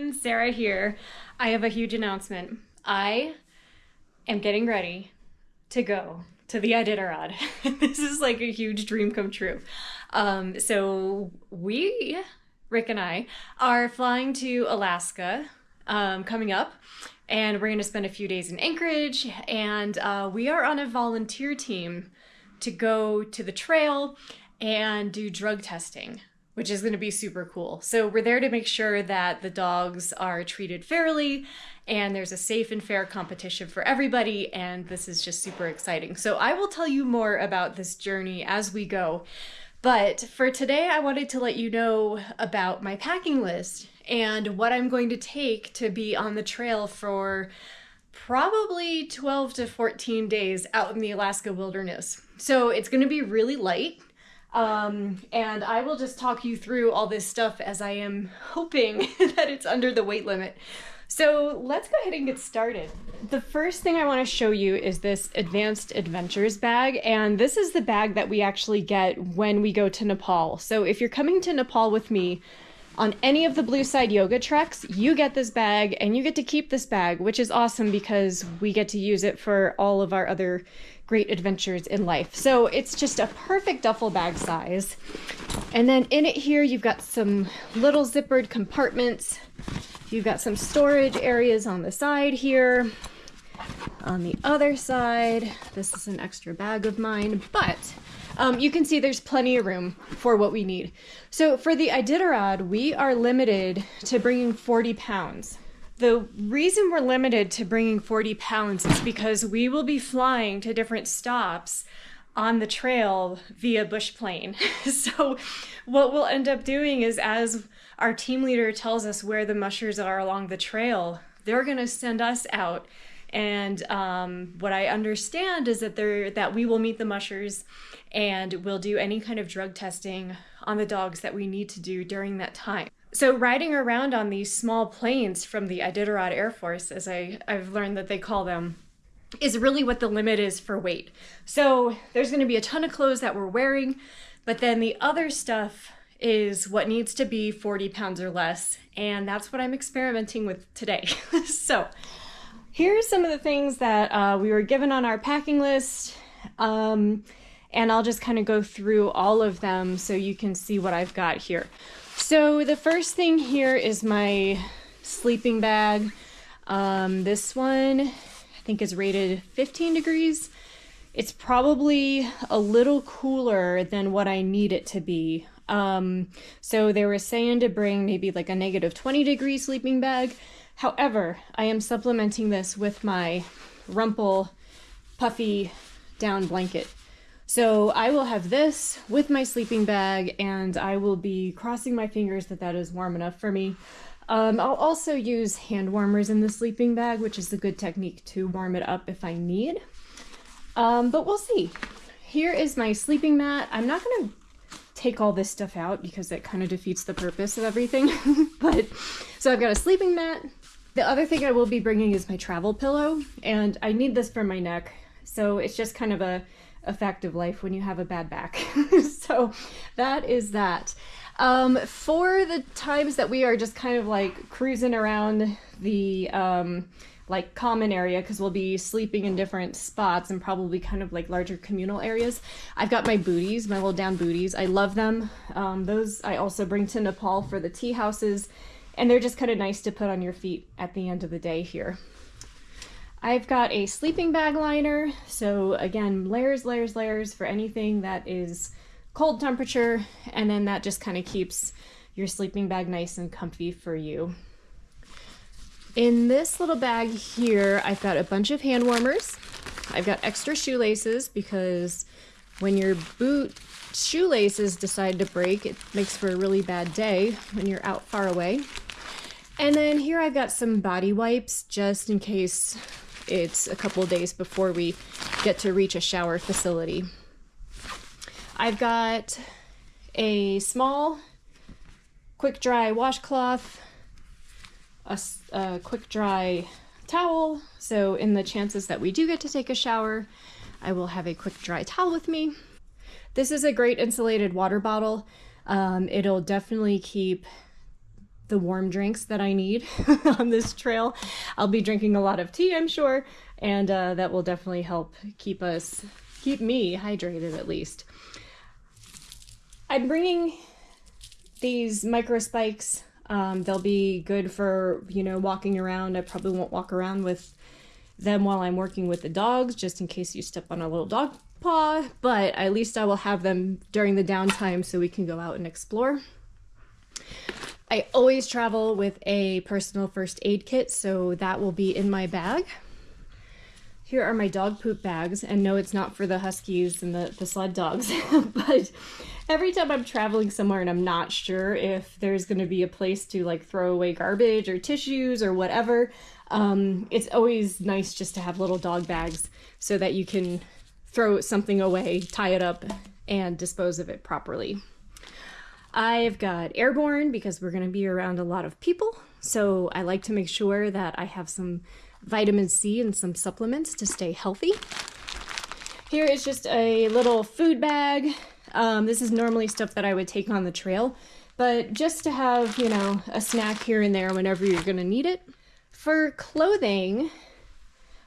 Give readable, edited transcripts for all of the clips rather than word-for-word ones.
everyone, Sarah here. I have a huge announcement. I am getting ready to go to the Iditarod. This is like a huge dream come true. So Rick and I, are flying to Alaska coming up, and we're going to spend a few days in Anchorage, and we are on a volunteer team to go to the trail and do drug testing, which is going to be super cool. So we're there to make sure that the dogs are treated fairly and there's a safe and fair competition for everybody, and this is just super exciting. So I will tell you more about this journey as we go. But for today, I wanted to let you know about my packing list and what I'm going to take to be on the trail for probably 12 to 14 days out in the Alaska wilderness. So it's going to be really light. And I will just talk you through all this stuff as I am hoping that it's under the weight limit. So let's go ahead and get started. The first thing I want to show you is this Advanced Adventures bag, and this is the bag that we actually get when we go to Nepal. So if you're coming to Nepal with me on any of the Blue Side Yoga treks, you get this bag and you get to keep this bag, which is awesome because we get to use it for all of our other great adventures in life. So it's just a perfect duffel bag size. And then in it here, you've got some little zippered compartments. You've got some storage areas on the side here. On the other side, this is an extra bag of mine, but you can see there's plenty of room for what we need. So for the Iditarod, we are limited to bringing 40 pounds. The reason we're limited to bringing 40 pounds is because we will be flying to different stops on the trail via bush plane. So what we'll end up doing is, as our team leader tells us where the mushers are along the trail, they're gonna send us out. And what I understand is that we will meet the mushers and we'll do any kind of drug testing on the dogs that we need to do during that time. So riding around on these small planes from the Iditarod Air Force, as I've learned that they call them, is really what the limit is for weight. So there's going to be a ton of clothes that we're wearing, but then the other stuff is what needs to be 40 pounds or less, and that's what I'm experimenting with today. So here's some of the things that we were given on our packing list, and I'll just kind of go through all of them so you can see what I've got here. So the first thing here is my sleeping bag. This one I think is rated 15 degrees. It's probably a little cooler than what I need it to be. So they were saying to bring maybe like a negative 20 degree sleeping bag. However, I am supplementing this with my Rumple puffy down blanket. So I will have this with my sleeping bag, and I will be crossing my fingers that that is warm enough for me. I'll also use hand warmers in the sleeping bag, which is a good technique to warm it up if I need. But we'll see. Here is my sleeping mat. I'm not going to take all this stuff out because it kind of defeats the purpose of everything. So I've got a sleeping mat. The other thing I will be bringing is my travel pillow, and I need this for my neck. So it's just kind of a fact of life when you have a bad back. So that is that. For the times that we are just kind of like cruising around the like common area, because we'll be sleeping in different spots and probably kind of like larger communal areas, I've got my booties, my little down booties. I love them. Those I also bring to Nepal for the tea houses, and they're just kind of nice to put on your feet at the end of the day here. I've got a sleeping bag liner, so again, layers, layers, layers for anything that is cold temperature, and then that just kind of keeps your sleeping bag nice and comfy for you. In this little bag here, I've got a bunch of hand warmers. I've got extra shoelaces because when your boot shoelaces decide to break, it makes for a really bad day when you're out far away. And then here I've got some body wipes just in case it's a couple of days before we get to reach a shower facility. I've got a small quick dry washcloth, a quick dry towel, so in the chances that we do get to take a shower, I will have a quick dry towel with me. This is a great insulated water bottle. It'll definitely keep the warm drinks that I need on this trail. I'll be drinking a lot of tea, I'm sure, and that will definitely help keep me hydrated at least. I'm bringing these micro spikes. They'll be good for, walking around. I probably won't walk around with them while I'm working with the dogs, just in case you step on a little dog paw, but at least I will have them during the downtime so we can go out and explore. I always travel with a personal first aid kit, so that will be in my bag. Here are my dog poop bags, and no, it's not for the huskies and the sled dogs, but every time I'm traveling somewhere and I'm not sure if there's going to be a place to like throw away garbage or tissues or whatever, it's always nice just to have little dog bags so that you can throw something away, tie it up, and dispose of it properly. I've got airborne because we're going to be around a lot of people, so I like to make sure that I have some vitamin C and some supplements to stay healthy. Here is just a little food bag. This is normally stuff that I would take on the trail, but just to have, a snack here and there whenever you're going to need it. For clothing,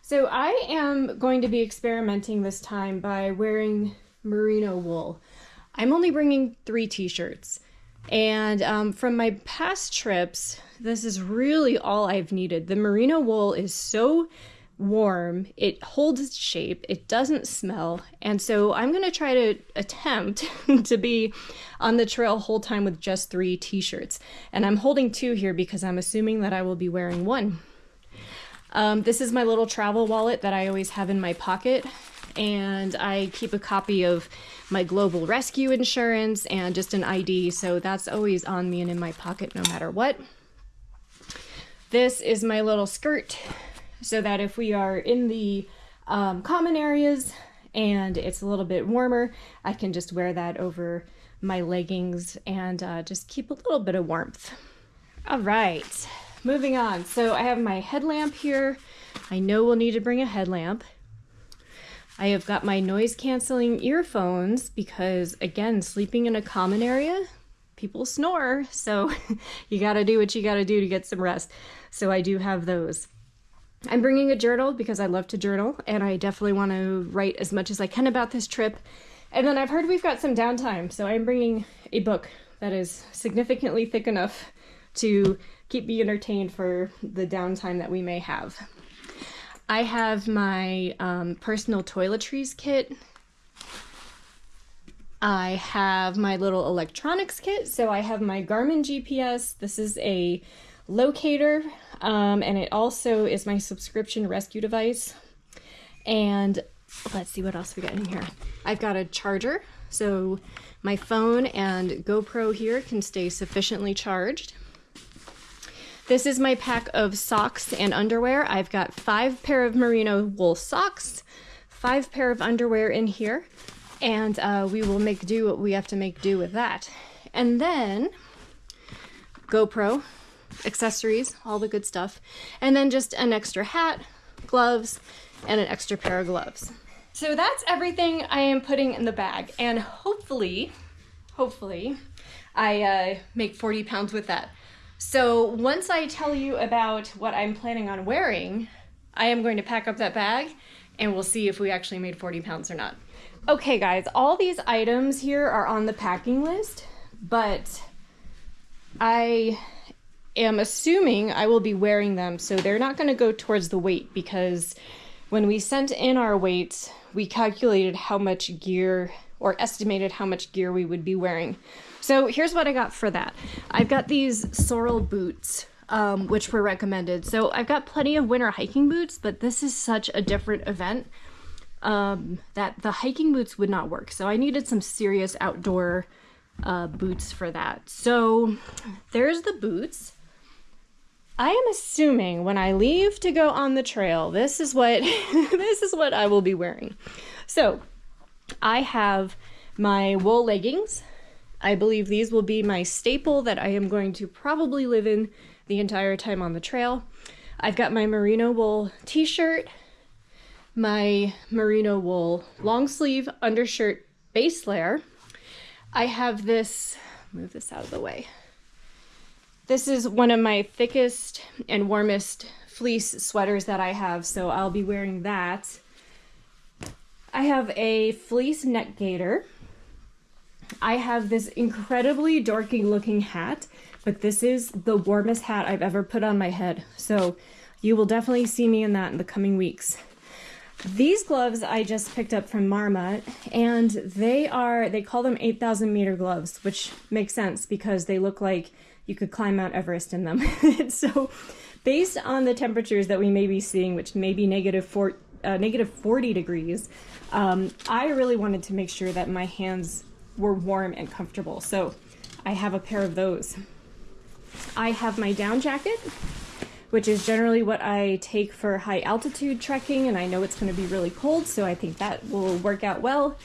so I am going to be experimenting this time by wearing merino wool. I'm only bringing 3 t-shirts, and from my past trips, this is really all I've needed. The merino wool is so warm, it holds its shape, it doesn't smell, and so I'm going to try to attempt to be on the trail whole time with just 3 t-shirts. And I'm holding 2 here because I'm assuming that I will be wearing 1. This is my little travel wallet that I always have in my pocket, and I keep a copy of my global rescue insurance and just an ID, so that's always on me and in my pocket no matter what. This is my little skirt, so that if we are in the common areas and it's a little bit warmer, I can just wear that over my leggings and just keep a little bit of warmth. All right, moving on. So I have my headlamp here. I know we'll need to bring a headlamp. I have got my noise canceling earphones because, again, sleeping in a common area, people snore, so you gotta do what you gotta do to get some rest. So I do have those. I'm bringing a journal because I love to journal, and I definitely want to write as much as I can about this trip. And then I've heard we've got some downtime, so I'm bringing a book that is significantly thick enough to keep me entertained for the downtime that we may have. I have my personal toiletries kit. I have my little electronics kit. So I have my Garmin GPS. This is a locator, and it also is my subscription rescue device. And let's see what else we got in here. I've got a charger, so my phone and GoPro here can stay sufficiently charged. This is my pack of socks and underwear. I've got 5 pair of merino wool socks, 5 pair of underwear in here, and we will make do what we have to make do with that. And then GoPro, accessories, all the good stuff, and then just an extra hat, gloves, and an extra pair of gloves. So that's everything I am putting in the bag, and hopefully I make 40 pounds with that. So once I tell you about what I'm planning on wearing, I am going to pack up that bag and we'll see if we actually made 40 pounds or not. Okay guys, all these items here are on the packing list, but I am assuming I will be wearing them, so they're not going to go towards the weight, because when we sent in our weights, we calculated how much gear, or estimated how much gear we would be wearing. So here's what I got for that. I've got these sorrel boots, which were recommended. So I've got plenty of winter hiking boots, but this is such a different event that the hiking boots would not work. So I needed some serious outdoor boots for that. So there's the boots. I am assuming when I leave to go on the trail, this is what this is what I will be wearing. So I have my wool leggings. I believe these will be my staple that I am going to probably live in the entire time on the trail. I've got my merino wool t-shirt, my merino wool long sleeve undershirt base layer. I have this, move this out of the way. This is one of my thickest and warmest fleece sweaters that I have, so I'll be wearing that. I have a fleece neck gaiter. I have this incredibly dorky looking hat, but this is the warmest hat I've ever put on my head, so you will definitely see me in that in the coming weeks. These gloves I just picked up from Marmot, and they call them 8,000 meter gloves, which makes sense because they look like you could climb Mount Everest in them. So based on the temperatures that we may be seeing, which may be negative 40 degrees, I really wanted to make sure that my hands were warm and comfortable. So I have a pair of those. I have my down jacket, which is generally what I take for high altitude trekking, and I know it's going to be really cold, so I think that will work out well.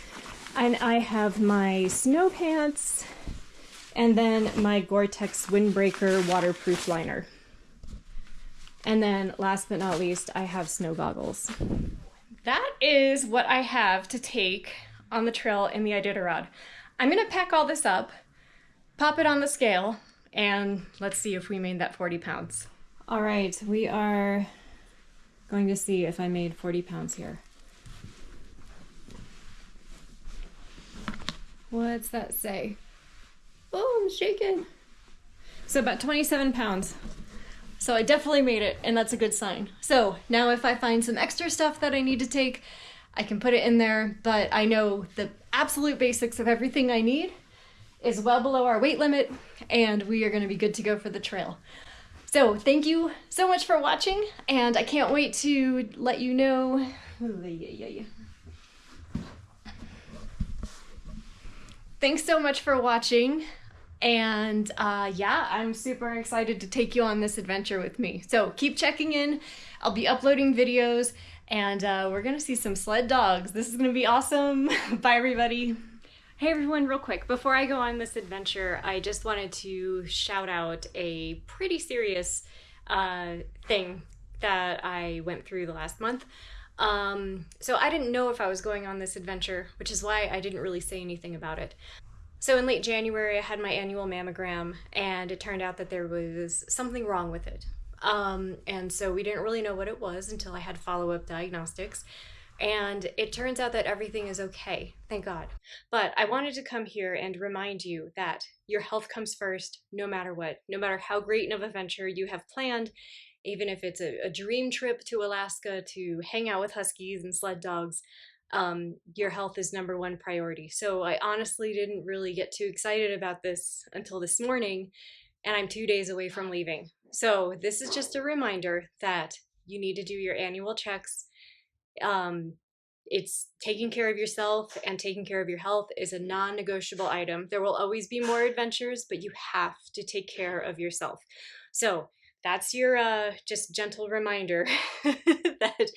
And I have my snow pants, and then my Gore-Tex windbreaker waterproof liner. And then last but not least, I have snow goggles. That is what I have to take on the trail in the Iditarod. I'm gonna pack all this up, pop it on the scale, and let's see if we made that 40 pounds. All right, we are going to see if I made 40 pounds here. What's that say? Oh, I'm shaking. So about 27 pounds. So I definitely made it, and that's a good sign. So now if I find some extra stuff that I need to take, I can put it in there, but I know the absolute basics of everything I need is well below our weight limit, and we are gonna be good to go for the trail. So thank you so much for watching, and I can't wait to let you know. Thanks so much for watching, and yeah, I'm super excited to take you on this adventure with me. So keep checking in. I'll be uploading videos, and we're gonna see some sled dogs. This is gonna be awesome. Bye, everybody. Hey everyone, real quick, before I go on this adventure, I just wanted to shout out a pretty serious thing that I went through the last month. So I didn't know if I was going on this adventure, which is why I didn't really say anything about it. So in late January, I had my annual mammogram, and it turned out that there was something wrong with it. And so we didn't really know what it was until I had follow-up diagnostics. And it turns out that everything is okay, thank God. But I wanted to come here and remind you that your health comes first, no matter what. No matter how great of an adventure you have planned, even if it's a dream trip to Alaska to hang out with huskies and sled dogs, your health is number one priority. So I honestly didn't really get too excited about this until this morning, and I'm 2 days away from leaving. So this is just a reminder that you need to do your annual checks. It's taking care of yourself and taking care of your health is a non-negotiable item. There will always be more adventures, but you have to take care of yourself. So that's your just gentle reminder that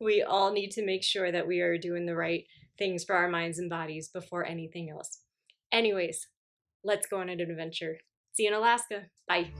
we all need to make sure that we are doing the right things for our minds and bodies before anything else. Anyways, let's go on an adventure. See you in Alaska. Bye.